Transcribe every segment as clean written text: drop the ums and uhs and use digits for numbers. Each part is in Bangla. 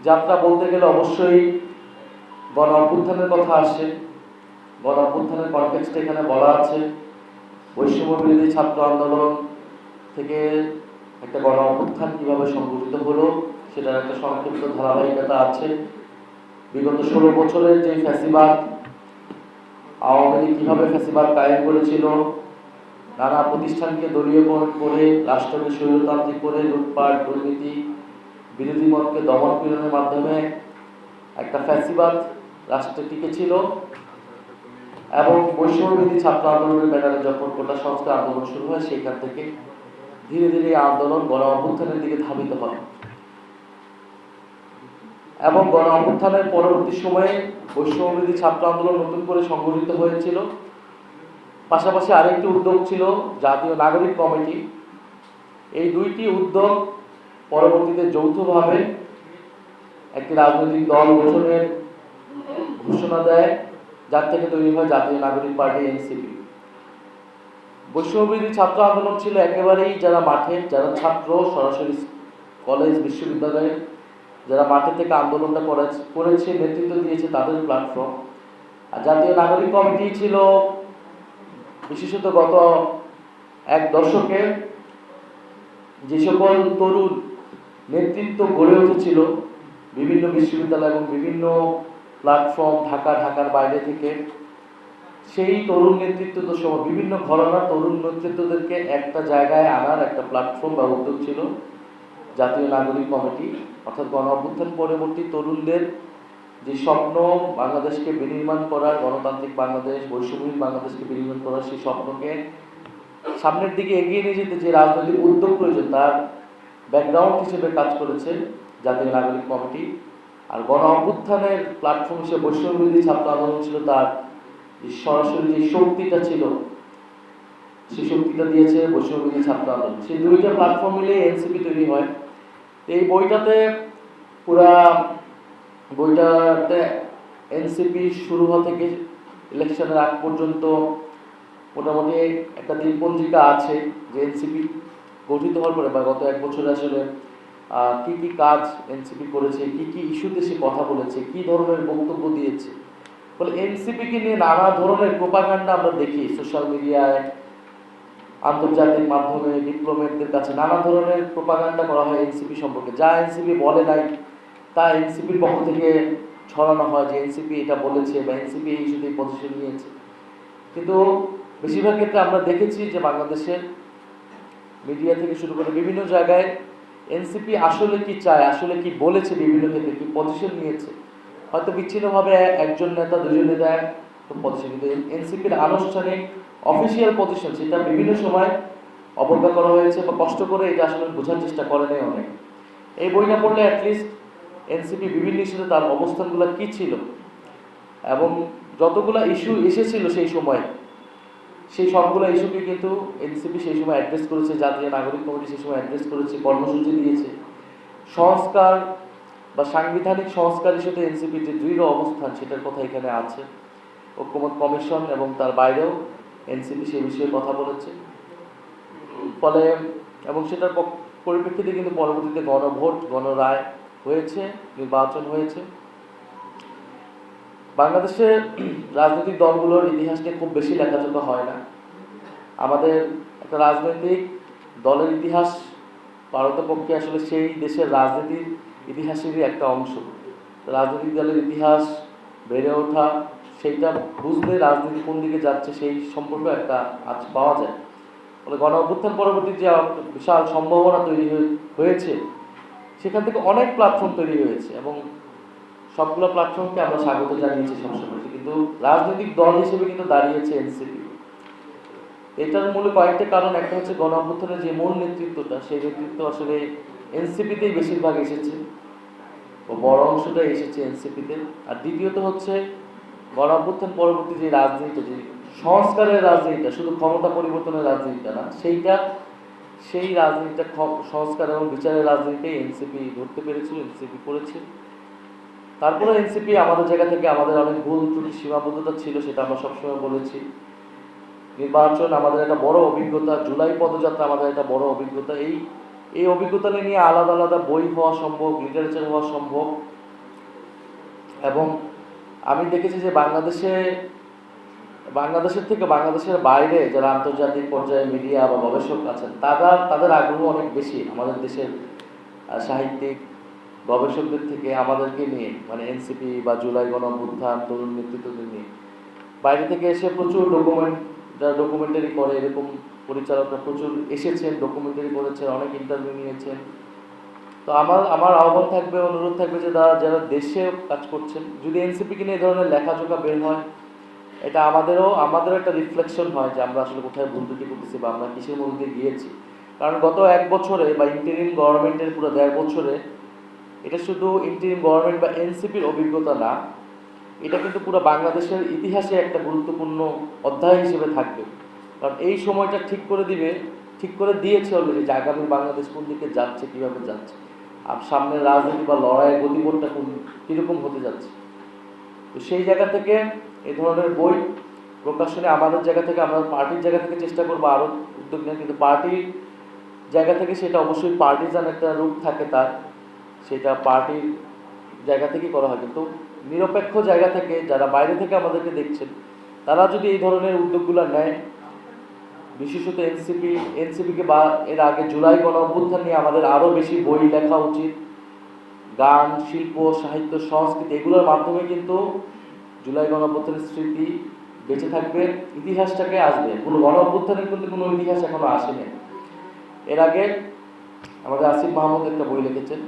যাত্রা বলতে গেলে অবশ্যই গণ অভ্যুত্থানের কথা আসে। গণ অভ্যুত্থানের কনটেক্সটে এখানে বলা আছে বৈষম্য বিরোধী ছাত্র আন্দোলন থেকে একটা গণ অভ্যুত্থান কীভাবে সংগঠিত হলো সেটার একটা সংক্ষিপ্ত ধারাবাহিকতা আছে। বিগত 16 বছরের যে ফ্যাসিবাদ, আওয়ামী লীগ কীভাবে ফ্যাসিবাদ কায়েম করেছিল, নানা প্রতিষ্ঠানকে দলীয়করণ করে রাষ্ট্রকে স্বৈরতান্ত্রিক করে লুটপাট দুর্নীতি বিরোধী মতকে দমন পীড়নের মাধ্যমে একটা ফ্যাসিবাদ রাষ্ট্রে টিকেছিল এবং বৈষম্যবিরোধী ছাত্র আন্দোলনের ব্যানারে যখন কোটা সংস্কার আন্দোলন শুরু হয় সেইখান থেকে ধীরে ধীরে আন্দোলন গণ অভ্যুত্থানের দিকে ধাবিত হয় এবং গণ অভ্যুত্থানের পরবর্তী সময়ে বৈষম্যবিরোধী ছাত্র আন্দোলন নতুন করে সংগঠিত হয়েছিল। পাশাপাশি আরেকটি উদ্যোগ ছিল জাতীয় নাগরিক কমিটি। এই দুইটি উদ্যোগ পরবর্তীতে যৌথভাবে একটি রাজনৈতিক দল গঠনের ঘোষণা দেয়, যার থেকে তৈরি হয় জাতীয় নাগরিক পার্টি এনসিপি। বৈষম্যবিরোধী ছাত্র আন্দোলন ছিল একেবারেই যারা মাঠে, যারা ছাত্র সরাসরি কলেজ বিশ্ববিদ্যালয়ে যারা মাঠে থেকে আন্দোলনটা করেছে নেতৃত্ব দিয়েছে তাদের প্ল্যাটফর্ম। আর জাতীয় নাগরিক কমিটি ছিল বিশেষত গত এক দশকে যে সকল তরুণ নেতৃত্ব গড়ে উঠেছিল বিভিন্ন বিশ্ববিদ্যালয় এবং বিভিন্ন প্ল্যাটফর্ম ঢাকার বাইরে থেকে, সেই তরুণ নেতৃত্ব সহ বিভিন্ন ঘরানার তরুণ নেতৃত্বদেরকে একটা জায়গায় আনার একটা প্ল্যাটফর্ম বা উদ্যোগ ছিল জাতীয় নাগরিক কমিটি। অর্থাৎ গণ অভ্যুত্থান পরবর্তী তরুণদের যে স্বপ্ন বাংলাদেশকে বিনির্মাণ করার, গণতান্ত্রিক বাংলাদেশ বৈষম্যহীন বাংলাদেশকে বিনির্মাণ করার, সেই স্বপ্নকে সামনের দিকে এগিয়ে নিয়ে যেতে যে রাজনৈতিক উদ্যোগ প্রয়োজন তার ব্যাকগ্রাউন্ড হিসেবে কাজ করেছে জাতীয় নাগরিক কমিটি। আর গণ অভ্যুত্থানের প্ল্যাটফর্ম হিসেবে বৈষম্যবিরোধী ছাত্র আন্দোলন ছিল তার সরাসরি যে শক্তিটা ছিল, সেই শক্তিটা দিয়েছে বৈষম্যবিরোধী ছাত্র আন্দোলন। সেই দুইটা প্ল্যাটফর্ম মিলে এনসিপি তৈরি হয়। এই বইটাতে এনসিপি শুরু হওয়া থেকে ইলেকশনের আগ পর্যন্ত মোটামুটি একটা দিনপঞ্জিকা আছে যে এনসিপি গঠিত হওয়ার পরে বা গত এক বছরে আসলে কি কি কাজ এনসিপি করেছে, কি কি ইস্যুতে সে কথা বলেছে, কি ধরনের বক্তব্য দিয়েছে। ফলে এনসিপিকে নিয়ে নানা ধরনের প্রোপাগান্ডা আমরা দেখি সোশ্যাল মিডিয়ায়, আন্তর্জাতিক মাধ্যমে, ডিপ্লোমেটদের কাছে নানা ধরনের প্রোপাগান্ডা করা হয় এনসিপি সম্পর্কে। যা এনসিপি বলে নাই তা এনসিপির পক্ষ থেকে ছড়ানো হয় যে এনসিপি এটা বলেছে বা এনসিপি এই ইস্যুতে পজিশন নিয়েছে। কিন্তু বেশিরভাগ ক্ষেত্রে আমরা দেখেছি যে বাংলাদেশের মিডিয়া থেকে শুরু করে বিভিন্ন জায়গায় এনসিপি আসলে কি চায়, আসলে কি বলেছে, বিভিন্ন ক্ষেত্রে কি পজিশন নিয়েছে, হয়তো বিচ্ছিন্নভাবে একজন নেতা দুজন নেতা পজিশন, কিন্তু এনসিপির আনুষ্ঠানিক অফিসিয়াল পজিশন সেটা বিভিন্ন সময় অবজ্ঞা করা হয়েছে বা কষ্ট করে এটা আসলে বোঝার চেষ্টা করে নেই অনেক। এই বইটা পড়লে অ্যাটলিস্ট এনসিপি বিভিন্ন ইস্যুতে তার অবস্থানগুলো কী ছিল এবং যতগুলো ইস্যু এসেছিল সেই সময় সেই সবগুলো ইস্যুকে কিন্তু এনসিপি সেই সময় অ্যাড্রেস করেছে, জাতীয় নাগরিক কমিটি সেই সময় অ্যাড্রেস করেছে, কর্মসূচি দিয়েছে। সংস্কার বা সাংবিধানিক সংস্কার ইস্যুতে এনসিপির যে দৃঢ় অবস্থান সেটার কথা এখানে আছে। ঐক্যমত কমিশন এবং তার বাইরেও এনসিপি সে বিষয়ে কথা বলেছে। ফলে এবং সেটার পরিপ্রেক্ষিতে কিন্তু পরবর্তীতে গণভোট, গণরায় হয়েছে, নির্বাচন হয়েছে। বাংলাদেশের রাজনৈতিক দলগুলোর ইতিহাস নিয়ে খুব বেশি লেখাজোখা হয় না। আমাদের একটা রাজনৈতিক দলের ইতিহাস ভারতপক্ষে আসলে সেই দেশের রাজনীতির ইতিহাসেরই একটা অংশ। রাজনৈতিক দলের ইতিহাস বেড়ে ওঠা, সেইটা বুঝলে রাজনীতি কোন দিকে যাচ্ছে সেই সম্পর্কে একটা আজ পাওয়া যায়। ফলে গণ অভ্যুত্থান পরবর্তী যে বিশাল সম্ভাবনা তৈরি হয়েছে সেখান থেকে অনেক প্ল্যাটফর্ম তৈরি হয়েছে এবং সবগুলো প্ল্যাটফর্মকে আমরা স্বাগত জানিয়েছি সবসময়, কিন্তু রাজনৈতিক দল হিসেবে কিন্তু দাঁড়িয়েছে এনসিপি। এটার মূলে কয়েকটা কারণ। একটা হচ্ছে গণ অভ্যুত্থানের যে মূল নেতৃত্বটা, সেই নেতৃত্ব আসলে এনসিপিতেই বেশিরভাগ এসেছে, বড় অংশটাই এসেছে এনসিপিতে। আর দ্বিতীয়ত হচ্ছে গণ অভ্যুত্থান পরবর্তী যে রাজনীতিটা, যে সংস্কারের রাজনীতিটা, শুধু ক্ষমতা পরিবর্তনের রাজনীতিটা না, সেই রাজনীতিটা সংস্কার এবং বিচারের রাজনীতিটাই এনসিপি ধরতে পেরেছিল, এনসিপি করেছে। তারপরে এনসিপি আমাদের জায়গা থেকে আমাদের অনেক ভুল ত্রুটি সীমাবদ্ধতা ছিল, সেটা আমরা সবসময় বলেছি। নির্বাচন আমাদের একটা বড় অভিজ্ঞতা, জুলাই পদযাত্রা আমাদের একটা বড় অভিজ্ঞতা। এই অভিজ্ঞতা নিয়ে আলাদা আলাদা বই হওয়া সম্ভব, লিটারেচার হওয়া সম্ভব, এবং আমি দেখেছি যে বাংলাদেশের থেকে বাংলাদেশের বাইরে যারা আন্তর্জাতিক পর্যায়ে মিডিয়া বা গবেষক আছেন তাদের আগ্রহ অনেক বেশি আমাদের দেশের সাহিত্যিক গবেষকদের থেকে আমাদেরকে নিয়ে, মানে এনসিপি বা জুলাই গণঅভ্যুত্থান তরুণ নেতৃত্বদের নিয়ে। বাইরে থেকে এসে প্রচুর যারা ডকুমেন্টারি করে, এরকম পরিচালকরা প্রচুর এসেছেন, ডকুমেন্টারি করেছেন, অনেক ইন্টারভিউ নিয়েছেন। তো আমার আহ্বান থাকবে, অনুরোধ থাকবে যে যারা দেশে কাজ করছেন, যদি এনসিপিকে নিয়ে এই ধরনের লেখাজোখা বের হয়, এটা আমাদেরও একটা রিফ্লেকশন হয় যে আমরা আসলে কোথায় ভুল ত্রুটি করতেছি বা আমরা কিসের মধ্যে দিয়ে গিয়েছি। কারণ গত 1 বছরে বা ইন্টারিম গভর্নমেন্টের পুরো 1.5 বছরে, এটা শুধু ইন্টারিম গভর্নমেন্ট বা এনসিপির অভিজ্ঞতা না, এটা কিন্তু পুরো বাংলাদেশের ইতিহাসে একটা গুরুত্বপূর্ণ অধ্যায় হিসেবে থাকবে। কারণ এই সময়টা ঠিক করে দিয়েছে অলরেডি যে আগামী বাংলাদেশ কোন দিকে যাচ্ছে, কীভাবে যাচ্ছে, আর সামনের রাজনীতি বা লড়াইয়ের গতিপথটা কীরকম হতে যাচ্ছে। তো সেই জায়গা থেকে এই ধরনের বই প্রকাশনে আমাদের জায়গা থেকে, আমরা পার্টির জায়গা থেকে চেষ্টা করবো আরও উদ্যোগ নেওয়া, কিন্তু পার্টির জায়গা থেকে সেটা অবশ্যই পার্টিজান একটা রূপ থাকে তার, সেটা পার্টির জায়গা থেকেই করা হয়। কিন্তু নিরপেক্ষ জায়গা থেকে যারা বাইরে থেকে আমাদেরকে দেখছেন, তারা যদি এই ধরনের উদ্যোগগুলো নেয়, বিশেষত এনসিপিকে বা এর আগে জুলাই গণঅভ্যুত্থান নিয়ে আমাদের আরও বেশি বই লেখা উচিত। গান, শিল্প, সাহিত্য, সংস্কৃতি এগুলোর মাধ্যমে কিন্তু জুলাই গণঅভ্যুত্থানের স্মৃতি বেঁচে থাকবে, ইতিহাসটাকে আসবে। কোনো গণঅভ্যুত্থানের কিন্তু কোনো ইতিহাস এখনো আসেনি। এর আগে আমাদের আসিফ মাহমুদ একটা বই লিখেছেন,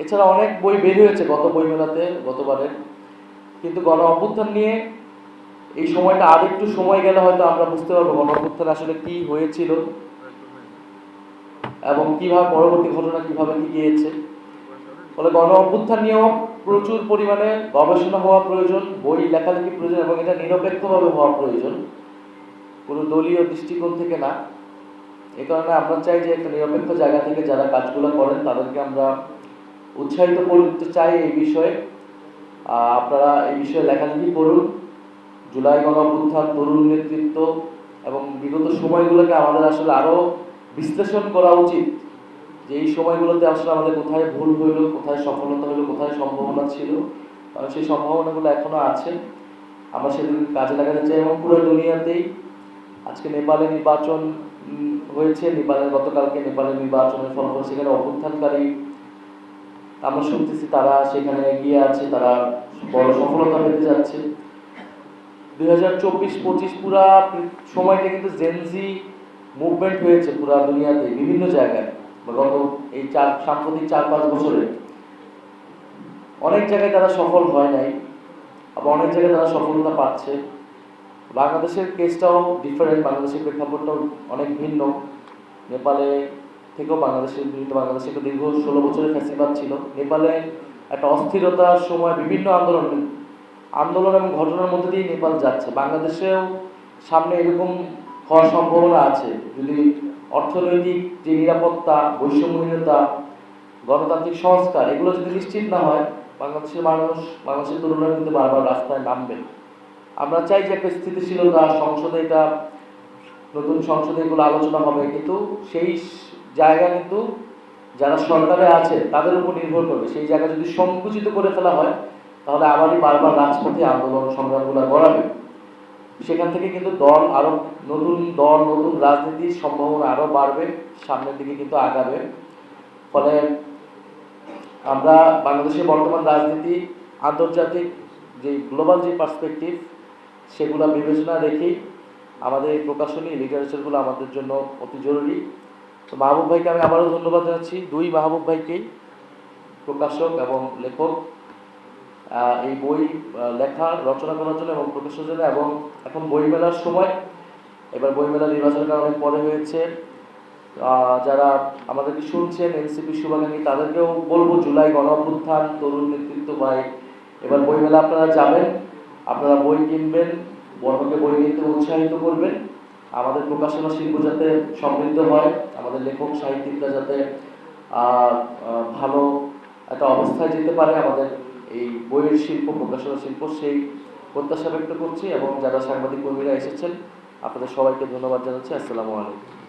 এছাড়া অনেক বই বের হয়েছে বইমেলাতে গতবারের, কিন্তু গণঅভ্যুত্থান নিয়ে এই সময়টা আর একটু সময় গেলে হয়তো আমরা বুঝতে পারবো গণঅভ্যুত্থান আসলে কি হয়েছিল এবং কিভাবে পরবর্তী ঘটনা কিভাবে কি গিয়েছে। ফলে গণঅভ্যুত্থান নিয়েও প্রচুর পরিমাণে গবেষণা হওয়া প্রয়োজন, বই লেখালেখি প্রয়োজন, এবং এটা নিরপেক্ষভাবে হওয়া প্রয়োজন, কোনো দলীয় দৃষ্টিকোণ থেকে না। এই কারণে আমরা চাই যে একটা নিরপেক্ষ জায়গা থেকে যারা কাজগুলো করেন তাদেরকে আমরা উৎসাহিত করতে চাই এই বিষয়ে। আপনারা এই বিষয়ে লেখালেখি করুন। জুলাই গণঅভ্যুত্থান, তরুণ নেতৃত্ব এবং বিগত সময়গুলোকে আমাদের আসলে আরও বিশ্লেষণ করা উচিত, যে এই সময়গুলোতে আসলে আমাদের কোথায় ভুল হইল, কোথায় সফলতা হইল, কোথায় সম্ভাবনা ছিল, কারণ সেই সম্ভাবনাগুলো এখনো আছে, আমরা সেগুলো কাজে লাগাতে চাই। এবং পুরো দুনিয়াতেই আজকে নেপালে নির্বাচন হয়েছে, গতকালকে নেপালের নির্বাচনের ফলাফল, সেখানে অভ্যুত্থানকারী আমরা শুনতেছি তারা সেখানে এগিয়ে আছে, তারা বড় সফলতা পেতে যাচ্ছে। 2024-25 পুরা সময়টা কিন্তু জেনজি মুভমেন্ট হয়েছে পুরা দুনিয়াতে বিভিন্ন জায়গায়, গত এই সাম্প্রতিক 4-5 বছরে অনেক জায়গায় তারা সফল হয় নাই, আবার অনেক জায়গায় তারা সফলতা পাচ্ছে। বাংলাদেশের কেসটাও ডিফারেন্ট, বাংলাদেশের প্রেক্ষাপটটাও অনেক ভিন্ন। নেপালে থেকেও বাংলাদেশে একটা দীর্ঘ 16 বছরের ফ্যাসিবাদ ছিল। নেপালে একটা অস্থিরতার সময় বিভিন্ন আন্দোলন এবং ঘটনার মধ্যে দিয়ে নেপাল যাচ্ছে। বাংলাদেশেও সামনে এরকম হওয়ার সম্ভাবনা আছে, যদি অর্থনৈতিক যে নিরাপত্তা, বৈষম্যহীনতা, গণতান্ত্রিক সংস্কার এগুলো যদি নিশ্চিত না হয়, বাংলাদেশের তরুণরা কিন্তু বারবার রাস্তায় নামবে। আমরা চাই যে একটা স্থিতিশীলতা, নতুন সংসদে এগুলো আলোচনা হবে, কিন্তু সেই জায়গা কিন্তু যারা সরকারে আছে তাদের উপর নির্ভর করবে। সেই জায়গা যদি সংকুচিত করে ফেলা হয়, তাহলে আবারই বারবার রাজপথে আন্দোলন সংগ্রামগুলো গড়াবে। সেখান থেকে কিন্তু নতুন রাজনীতির সম্ভাবনা আরও বাড়বে, সামনের দিকে কিন্তু আগাবে। ফলে আমরা বাংলাদেশের বর্তমান রাজনীতি, আন্তর্জাতিক যে গ্লোবাল যে পার্সপেক্টিভ, সেগুলো বিবেচনা রেখেই আমাদের এই প্রকাশনী লিটারেচারগুলো আমাদের জন্য অতি জরুরি। তো মাহবুব ভাইকে আমি আবারও ধন্যবাদ জানাচ্ছি, দুই মাহবুব ভাইকেই, প্রকাশক এবং লেখক, এই বই রচনা করার জন্য এবং প্রকাশের জন্য। এবং এখন বইমেলার সময়, এবার বইমেলা নির্বাচনের অনেক পরে হয়েছে, যারা আমাদেরকে শুনছেন এনসিপি শুভাকাঙ্ক্ষী, তাদেরকেও বলবো জুলাই গণঅভ্যুত্থান, তরুণ নেতৃত্ব ভাই, এবার বইমেলা আপনারা যাবেন, আপনারা বই কিনবেন, বড়কে বই কিনতে উৎসাহিত করবেন। আমাদের প্রকাশনা শিল্প যাতে সমৃদ্ধ হয়, আমাদের লেখক সাহিত্যিকরা যাতে ভালো একটা অবস্থায় যেতে পারে, আমাদের এই বইয়ের শিল্প, প্রকাশনা শিল্প, সেই প্রত্যাশা ব্যক্ত করছি। এবং যারা সাংবাদিক কর্মীরা এসেছেন, আপনাদের সবাইকে ধন্যবাদ জানাচ্ছি। আসসালামু আলাইকুম।